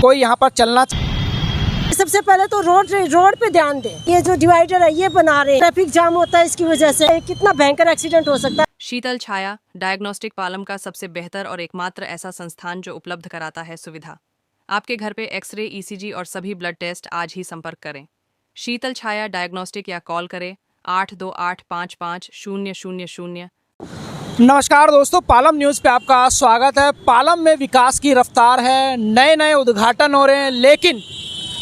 कोई यहाँ पर चलना। सबसे पहले तो रोड पे ध्यान दें। ये जो डिवाइडर है ये बना रहे हैं, ट्रैफिक जाम होता है, इसकी वजह से कितना भयंकर एक्सीडेंट हो सकता है। शीतल छाया डायग्नोस्टिक पालम का सबसे बेहतर और एकमात्र ऐसा संस्थान जो उपलब्ध कराता है सुविधा। आपके घर पे एक्सरे, ईसीजी और सभी ब्लड टेस्ट। आज ही संपर्क करें शीतल छाया डायग्नोस्टिक या कॉल करें 82855000। नमस्कार दोस्तों, पालम न्यूज़ पे आपका स्वागत है। पालम में विकास की रफ्तार है, नए नए उद्घाटन हो रहे हैं, लेकिन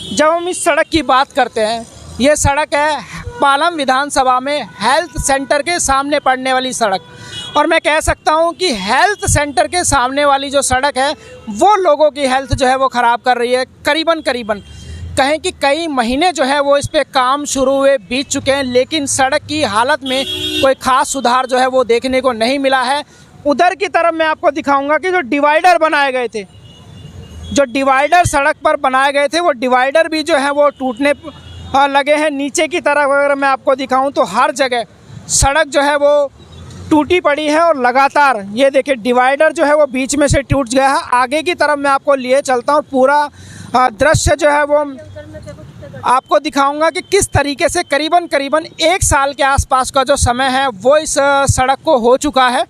जब हम इस सड़क की बात करते हैं, ये सड़क है पालम विधानसभा में हेल्थ सेंटर के सामने पड़ने वाली सड़क। और मैं कह सकता हूँ कि हेल्थ सेंटर के सामने वाली जो सड़क है वो लोगों की हेल्थ जो है वो ख़राब कर रही है। करीबन कहें कि कई महीने जो है वो इस पे काम शुरू हुए बीत चुके हैं, लेकिन सड़क की हालत में कोई ख़ास सुधार जो है वो देखने को नहीं मिला है। उधर की तरफ मैं आपको दिखाऊंगा कि जो डिवाइडर बनाए गए थे, जो डिवाइडर सड़क पर बनाए गए थे, वो डिवाइडर भी जो है वो टूटने लगे हैं। नीचे की तरफ अगर मैं आपको दिखाऊं तो हर जगह सड़क जो है वो टूटी पड़ी है और लगातार ये देखिए डिवाइडर जो है वो बीच में से टूट गया है। आगे की तरफ मैं आपको लिए चलता हूँ, पूरा दृश्य जो है वो आपको दिखाऊंगा कि किस तरीके से करीबन 1 साल के आसपास का जो समय है वो इस सड़क को हो चुका है,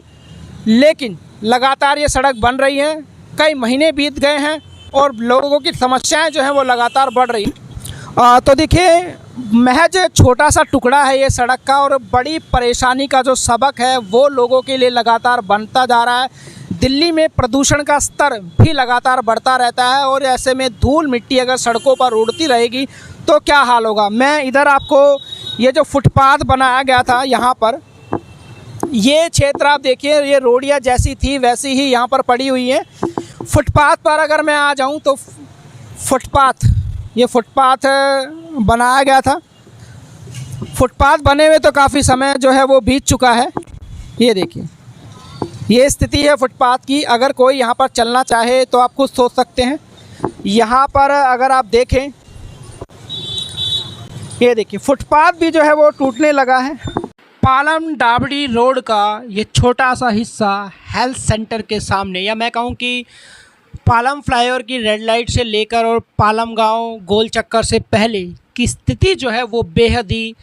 लेकिन लगातार ये सड़क बन रही है। कई महीने बीत गए हैं और लोगों की समस्याएं जो हैं वो लगातार बढ़ रही हैं। तो देखिए, महज छोटा सा टुकड़ा है ये सड़क का, और बड़ी परेशानी का जो सबक है वो लोगों के लिए लगातार बनता जा रहा है। दिल्ली में प्रदूषण का स्तर भी लगातार बढ़ता रहता है, और ऐसे में धूल मिट्टी अगर सड़कों पर उड़ती रहेगी तो क्या हाल होगा। मैं इधर आपको ये जो फुटपाथ बनाया गया था यहाँ पर, ये क्षेत्र आप देखिए, ये रोडियाँ जैसी थी वैसी ही यहाँ पर पड़ी हुई है। फुटपाथ पर अगर मैं आ जाऊँ तो ये फुटपाथ बनाया गया था। फुटपाथ बने हुए तो काफ़ी समय जो है वो बीत चुका है। ये देखिए, ये स्थिति है फुटपाथ की। अगर कोई यहाँ पर चलना चाहे तो आप खुद सोच सकते हैं। यहाँ पर अगर आप देखें, ये देखिए फुटपाथ भी जो है वो टूटने लगा है। पालम डाबड़ी रोड का ये छोटा सा हिस्सा हेल्थ सेंटर के सामने, या मैं कहूँ कि पालम फ्लाईओवर की रेड लाइट से लेकर और पालम गांव गोल चक्कर से पहले की स्थिति जो है वो बेहद ही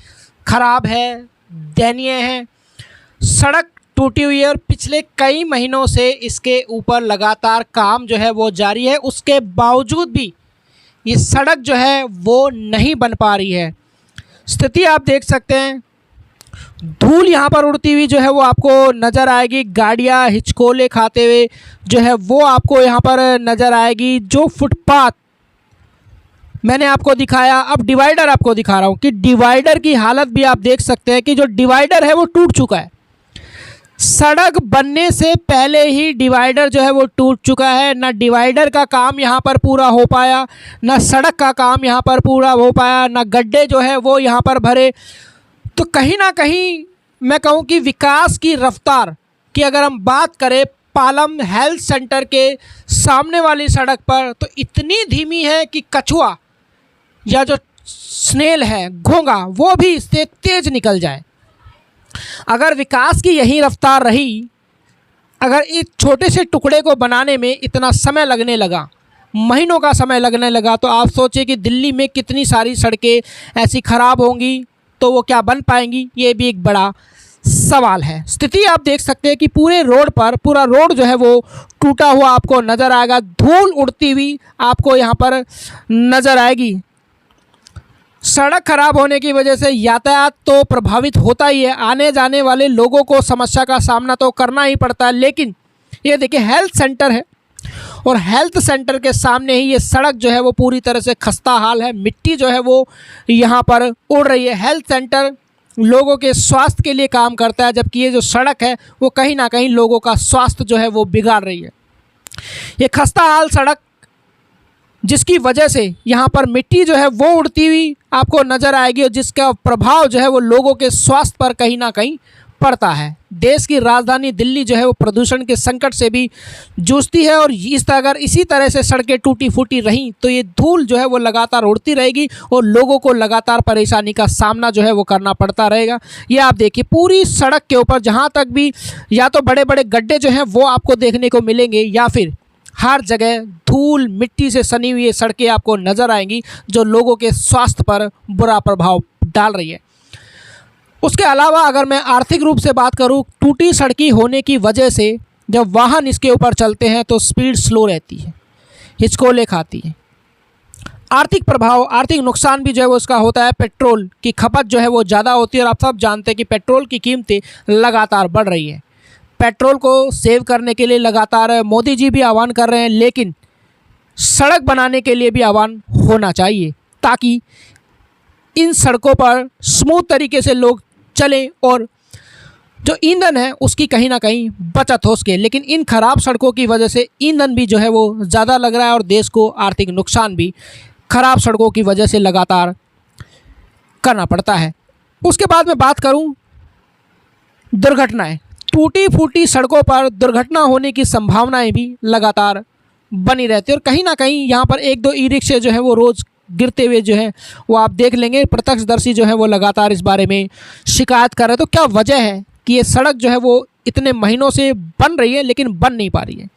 ख़राब है, दयनीय है। सड़क टूटी हुई है और पिछले कई महीनों से इसके ऊपर लगातार काम जो है वो जारी है। उसके बावजूद भी ये सड़क जो है वो नहीं बन पा रही है। स्थिति आप देख सकते हैं, धूल यहाँ पर उड़ती हुई जो है वो आपको नज़र आएगी। गाड़ियाँ हिचकोले खाते हुए जो है वो आपको यहाँ पर नज़र आएगी। जो फुटपाथ मैंने आपको दिखाया, अब डिवाइडर आपको दिखा रहा हूँ कि डिवाइडर की हालत भी आप देख सकते हैं कि जो डिवाइडर है वो टूट चुका है। सड़क बनने से पहले ही डिवाइडर जो है वो टूट चुका है। ना डिवाइडर का काम यहाँ पर पूरा हो पाया, ना सड़क का काम यहाँ पर पूरा हो पाया, ना गड्ढे जो है वो यहाँ पर भरे। तो कहीं ना कहीं मैं कहूँ कि विकास की रफ्तार की अगर हम बात करें पालम हेल्थ सेंटर के सामने वाली सड़क पर, तो इतनी धीमी है कि कछुआ या जो स्नेल है, घोंगा, वो भी इससे तेज़ निकल जाए। अगर विकास की यही रफ्तार रही, अगर इस छोटे से टुकड़े को बनाने में इतना समय लगने लगा, महीनों का समय लगने लगा, तो आप सोचिए कि दिल्ली में कितनी सारी सड़कें ऐसी ख़राब होंगी, तो वो क्या बन पाएंगी, ये भी एक बड़ा सवाल है। स्थिति आप देख सकते हैं कि पूरे रोड पर, पूरा रोड जो है वो टूटा हुआ आपको नज़र आएगा। धूल उड़ती हुई आपको यहाँ पर नज़र आएगी। सड़क खराब होने की वजह से यातायात तो प्रभावित होता ही है, आने जाने वाले लोगों को समस्या का सामना तो करना ही पड़ता है। लेकिन ये देखिए हेल्थ सेंटर है, और हेल्थ सेंटर के सामने ही ये सड़क जो है वो पूरी तरह से खस्ता हाल है। मिट्टी जो है वो यहाँ पर उड़ रही है। हेल्थ सेंटर लोगों के स्वास्थ्य के लिए काम करता है, जबकि ये जो सड़क है वो कहीं ना कहीं लोगों का स्वास्थ्य जो है वो बिगाड़ रही है। ये खस्ता हाल सड़क, जिसकी वजह से यहाँ पर मिट्टी जो है वो उड़ती हुई आपको नज़र आएगी, और जिसका प्रभाव जो है वो लोगों के स्वास्थ्य पर कहीं ना कहीं पड़ता है। देश की राजधानी दिल्ली जो है वो प्रदूषण के संकट से भी जूझती है, और अगर इसी तरह से सड़कें टूटी फूटी रहीं तो ये धूल जो है वो लगातार उड़ती रहेगी और लोगों को लगातार परेशानी का सामना जो है वो करना पड़ता रहेगा। ये आप देखिए पूरी सड़क के ऊपर जहाँ तक भी या तो बड़े बड़े गड्ढे जो हैं वो आपको देखने को मिलेंगे, या फिर हर जगह धूल मिट्टी से सनी हुई ये सड़कें आपको नज़र आएंगी, जो लोगों के स्वास्थ्य पर बुरा प्रभाव डाल रही है। उसके अलावा अगर मैं आर्थिक रूप से बात करूं, टूटी सड़कें होने की वजह से जब वाहन इसके ऊपर चलते हैं तो स्पीड स्लो रहती है, हिचकोले खाती है। आर्थिक प्रभाव, आर्थिक नुकसान भी जो है वो इसका होता है। पेट्रोल की खपत जो है वो ज़्यादा होती है और आप सब जानते हैं कि पेट्रोल की कीमतें लगातार बढ़ रही है। पेट्रोल को सेव करने के लिए लगातार मोदी जी भी आह्वान कर रहे हैं, लेकिन सड़क बनाने के लिए भी आह्वान होना चाहिए ताकि इन सड़कों पर स्मूथ तरीके से लोग चलें और जो ईंधन है उसकी कहीं ना कहीं बचत हो सके। लेकिन इन खराब सड़कों की वजह से ईंधन भी जो है वो ज़्यादा लग रहा है और देश को आर्थिक नुकसान भी खराब सड़कों की वजह से लगातार करना पड़ता है। उसके बाद मैं बात करूं दुर्घटनाएं, टूटी फूटी सड़कों पर दुर्घटना होने की संभावनाएं भी लगातार बनी रहती है और कहीं ना कहीं यहाँ पर एक दो ई रिक्शे जो है वो रोज़ गिरते हुए जो है वो आप देख लेंगे। प्रत्यक्षदर्शी जो है वो लगातार इस बारे में शिकायत कर रहे हैं। तो क्या वजह है कि ये सड़क जो है वो इतने महीनों से बन रही है लेकिन बन नहीं पा रही है?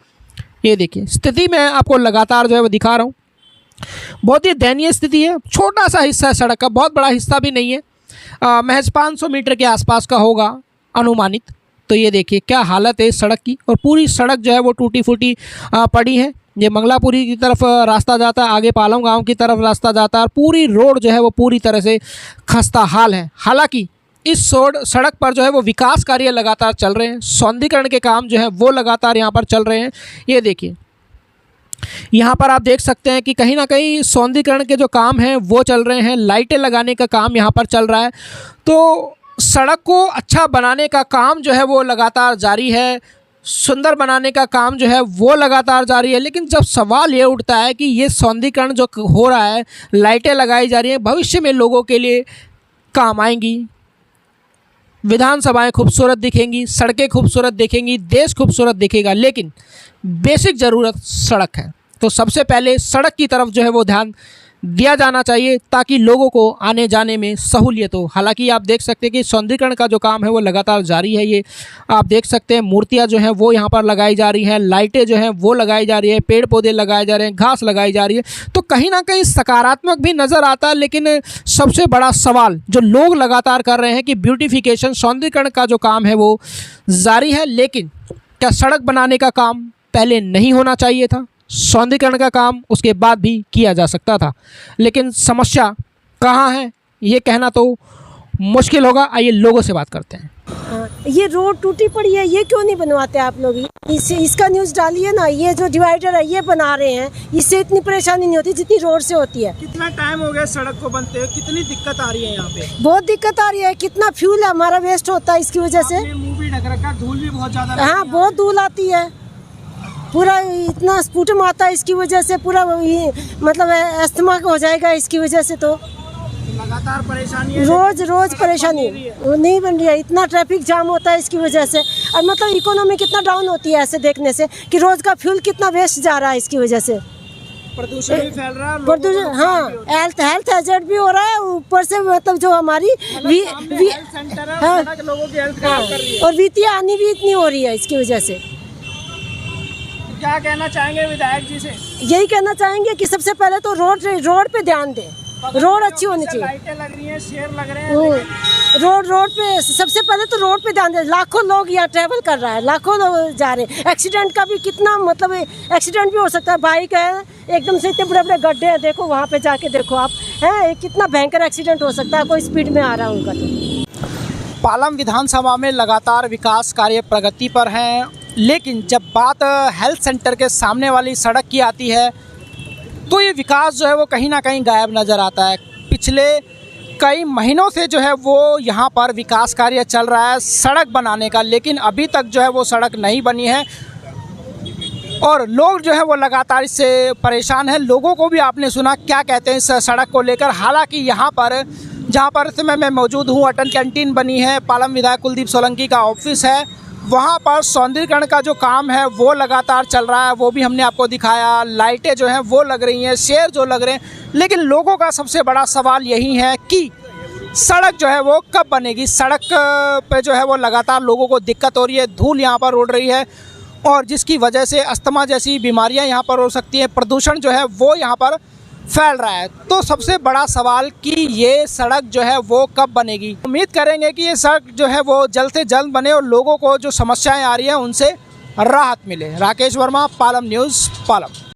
ये देखिए स्थिति मैं आपको लगातार जो है वो दिखा रहा हूँ। बहुत ही दयनीय स्थिति है। छोटा सा हिस्सा है सड़क का, बहुत बड़ा हिस्सा भी नहीं है, महज 500 मीटर के आसपास का होगा अनुमानित। तो ये देखिए क्या हालत है इस सड़क की और पूरी सड़क जो है वो टूटी फूटी पड़ी है। ये मंगलापुरी की तरफ रास्ता जाता है, आगे पालम गांव की तरफ रास्ता जाता है और पूरी रोड जो है वो पूरी तरह से खस्ता हाल है। हालांकि इस सड़क पर जो है वो विकास कार्य लगातार चल रहे हैं, सौंदर्यीकरण के काम जो है वो लगातार यहाँ पर चल रहे हैं। ये देखिए यहाँ पर आप देख सकते हैं कि कहीं ना कहीं सौंदर्यीकरण के जो काम हैं वो चल रहे हैं, लाइटें लगाने का काम यहाँ पर चल रहा है। तो सड़क को अच्छा बनाने का काम जो है वो लगातार जारी है, सुंदर बनाने का काम जो है वो लगातार जारी है। लेकिन जब सवाल ये उठता है कि ये सौंदर्यीकरण जो हो रहा है, लाइटें लगाई जा रही हैं, भविष्य में लोगों के लिए काम आएंगी, विधानसभाएं खूबसूरत दिखेंगी, सड़कें खूबसूरत दिखेंगी, देश खूबसूरत दिखेगा, लेकिन बेसिक ज़रूरत सड़क है। तो सबसे पहले सड़क की तरफ जो है वो ध्यान दिया जाना चाहिए ताकि लोगों को आने जाने में सहूलियत हो। हालांकि आप देख सकते हैं कि सौंदर्यीकरण का जो काम है वो लगातार जारी है। ये आप देख सकते हैं मूर्तियां जो हैं वो यहाँ पर लगाई जा रही हैं, लाइटें जो हैं वो लगाई जा रही है, पेड़ पौधे लगाए जा रहे हैं, घास लगाई जा रही है। तो कहीं ना कहीं सकारात्मक भी नज़र आता है। लेकिन सबसे बड़ा सवाल जो लोग लगातार कर रहे हैं कि ब्यूटिफिकेशन, सौंदर्यीकरण का जो काम है वो जारी है, लेकिन क्या सड़क बनाने का काम पहले नहीं होना चाहिए था? सौंदर्यीकरण का काम उसके बाद भी किया जा सकता था। लेकिन समस्या कहाँ है ये कहना तो मुश्किल होगा। आइए लोगों से बात करते हैं। ये रोड टूटी पड़ी है, ये क्यों नहीं बनवाते आप लोग? इसका न्यूज़ डालिए ना। ये जो डिवाइडर है ये बना रहे हैं, इससे इतनी परेशानी नहीं होती जितनी रोड से होती है। कितना टाइम हो गया सड़क को बनते हुए, कितनी दिक्कत आ रही है यहाँ पे? बहुत दिक्कत आ रही है, कितना फ्यूल हमारा वेस्ट होता है इसकी वजह से। मुंह भी ढक रखा, धूल भी बहुत ज्यादा। हाँ, बहुत धूल आती है, पूरा इतना स्पुटम आता है इसकी वजह से, पूरा मतलब अस्थमा हो जाएगा इसकी वजह से। तो लगातार परेशानी है, रोज परेशानी नहीं बन रही है। इतना ट्रैफिक जाम होता है इसकी वजह से और मतलब इकोनॉमी कितना डाउन होती है ऐसे देखने से कि रोज का फ्यूल कितना वेस्ट जा रहा है इसकी वजह से। प्रदूषण भी फैल रहा है, प्रदूषण, हाँ, हेल्थ हैजर्ड भी हो रहा है ऊपर से। मतलब जो हमारी लोगों की हेल्थ खराब कर रही है और वित्तीय हानि भी इतनी हो रही है इसकी वजह से। क्या कहना चाहेंगे विधायक जी से? यही कहना चाहेंगे कि सबसे पहले तो रोड पे ध्यान दें, रोड अच्छी होनी चाहिए। लाइटें लग रही हैं, शेर लग रहे हैं, रोड पे सबसे पहले तो रोड पे ध्यान दें। लाखों लोग यहाँ ट्रैवल कर रहा है, लाखों लोग जा रहे हैं। एक्सीडेंट का भी कितना मतलब एक्सीडेंट भी हो सकता है। बाइक है एकदम से, इतने बड़े बड़े गड्ढे हैं, देखो वहाँ पे जाके देखो आप, है कितना भयंकर एक्सीडेंट हो सकता है कोई स्पीड में आ रहा है उनका। तो पालम विधानसभा में लगातार विकास कार्य प्रगति पर हैं, लेकिन जब बात हेल्थ सेंटर के सामने वाली सड़क की आती है तो ये विकास जो है वो कहीं ना कहीं गायब नज़र आता है। पिछले कई महीनों से जो है वो यहाँ पर विकास कार्य चल रहा है सड़क बनाने का, लेकिन अभी तक जो है वो सड़क नहीं बनी है और लोग जो है वो लगातार इससे परेशान हैं। लोगों को भी आपने सुना क्या कहते हैं इस सड़क को लेकर। हालांकि यहाँ पर जहाँ पर इस समय मैं मौजूद हूँ, अटल कैंटीन बनी है, पालम विधायक कुलदीप सोलंकी का ऑफिस है, वहाँ पर सौंदर्यीकरण का जो काम है वो लगातार चल रहा है, वो भी हमने आपको दिखाया। लाइटें जो हैं वो लग रही हैं, शेर जो लग रहे हैं, लेकिन लोगों का सबसे बड़ा सवाल यही है कि सड़क जो है वो कब बनेगी। सड़क पे जो है वो लगातार लोगों को दिक्कत हो रही है, धूल यहाँ पर उड़ रही है और जिसकी वजह से अस्थमा जैसी बीमारियां यहाँ पर हो सकती हैं। प्रदूषण जो है वो यहाँ पर फैल रहा है। तो सबसे बड़ा सवाल कि ये सड़क जो है वो कब बनेगी। उम्मीद करेंगे कि ये सड़क जो है वो जल्द से जल्द बने और लोगों को जो समस्याएं आ रही हैं उनसे राहत मिले। राकेश वर्मा, पालम न्यूज़, पालम।